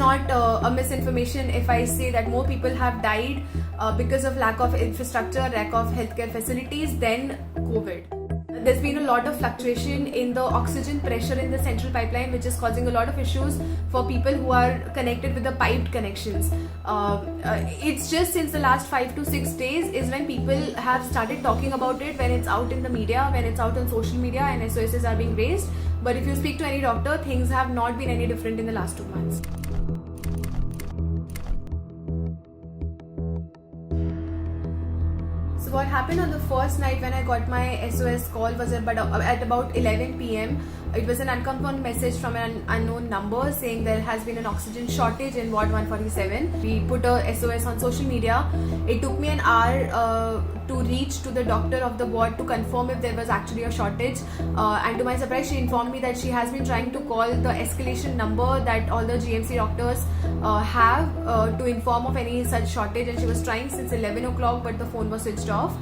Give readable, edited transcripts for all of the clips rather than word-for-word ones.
not a misinformation if I say that more people have died because of lack of infrastructure, lack of healthcare facilities than COVID. There's been a lot of fluctuation in the oxygen pressure in the central pipeline, which is causing a lot of issues for people who are connected with the piped connections. It's just since the last 5 to 6 days is when people have started talking about it, when it's out in the media, when it's out on social media and SOSs are being raised. But if you speak to any doctor, things have not been any different in the last 2 months. So what happened on the first night when I got my SOS call was at about 11 p.m. It was an unconfirmed message from an unknown number saying there has been an oxygen shortage in Ward 147. We put a SOS on social media. It took me an hour to reach to the doctor of the ward to confirm if there was actually a shortage. And to my surprise, she informed me that she has been trying to call the escalation number that all the GMC doctors have to inform of any such shortage, and she was trying since 11 o'clock, but the phone was switched off.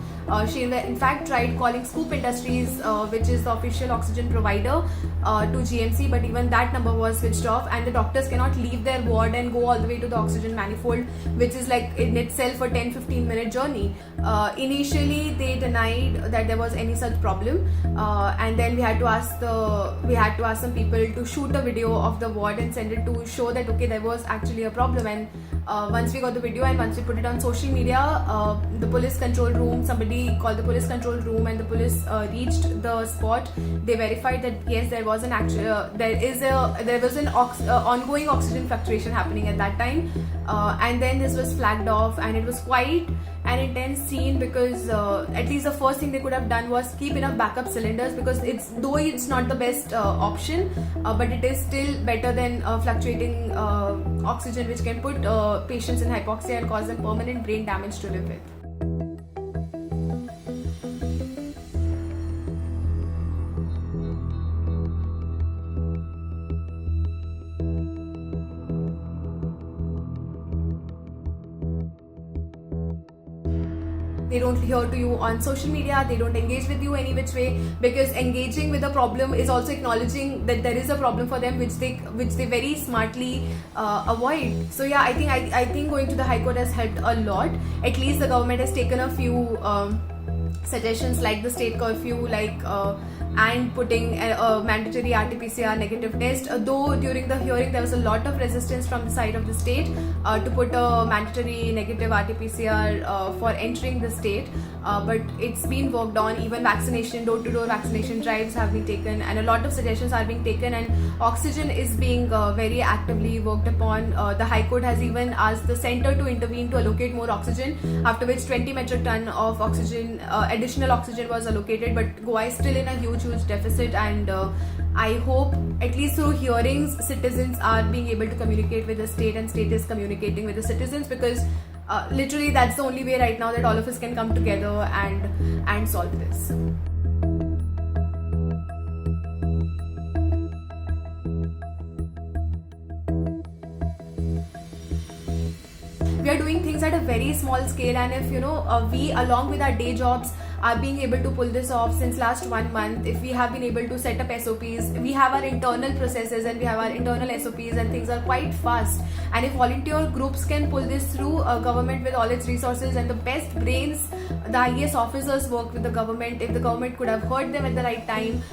She in fact tried calling Scoop Industries, which is the official oxygen provider, to GMC, but even that number was switched off, and the doctors cannot leave their ward and go all the way to the oxygen manifold, which is like in itself a 10-15 minute journey. Initially they denied that there was any such problem, and then we had to ask some people to shoot a video of the ward and send it to show that okay, there was actually a problem. And once we got the video and once we put it on social media, the police control room, somebody called the police control room, and the police reached the spot. They verified that yes, there was an ongoing oxygen fluctuation happening at that time, and then this was flagged off, and it was quite an intense scene because at least the first thing they could have done was keep enough backup cylinders, because it's not the best option, but it is still better than fluctuating oxygen, which can put patients in hypoxia and cause them permanent brain damage to live with. They don't hear to you on social media, they don't engage with you any which way, because engaging with a problem is also acknowledging that there is a problem for them, which they very smartly avoid. So yeah, I think going to the High Court has helped a lot. At least the government has taken a few suggestions like the state curfew, and putting a mandatory RT-PCR negative test. Though during the hearing there was a lot of resistance from the side of the state to put a mandatory negative RT-PCR for entering the state, but it's been worked on. Even vaccination, door-to-door vaccination drives have been taken, and a lot of suggestions are being taken, and oxygen is being very actively worked upon. The High Court has even asked the centre to intervene to allocate more oxygen, after which 20 metric ton of oxygen, additional oxygen was allocated, but Goa is still in a huge deficit, and I hope at least through hearings citizens are being able to communicate with the state, and state is communicating with the citizens, because literally that's the only way right now that all of us can come together and solve this. We are doing things at a very small scale, and if we along with our day jobs are being able to pull this off since last 1 month, if we have been able to set up SOPs, we have our internal processes and we have our internal SOPs, and things are quite fast. And if volunteer groups can pull this through, government with all its resources and the best brains, the IAS officers work with the government. If the government could have heard them at the right time,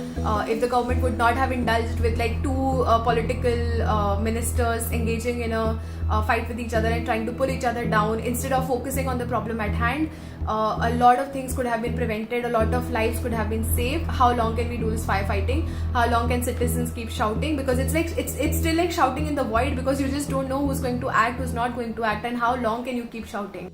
if the government would not have indulged with two political ministers engaging in a fight with each other and trying to pull each other down instead of focusing on the problem at hand, a lot of things could have been prevented, a lot of lives could have been saved. How long can we do this firefighting? How long can citizens keep shouting? Because it's still like shouting in the void, because you just don't know who's going to act, who's not going to act, and how long can you keep shouting?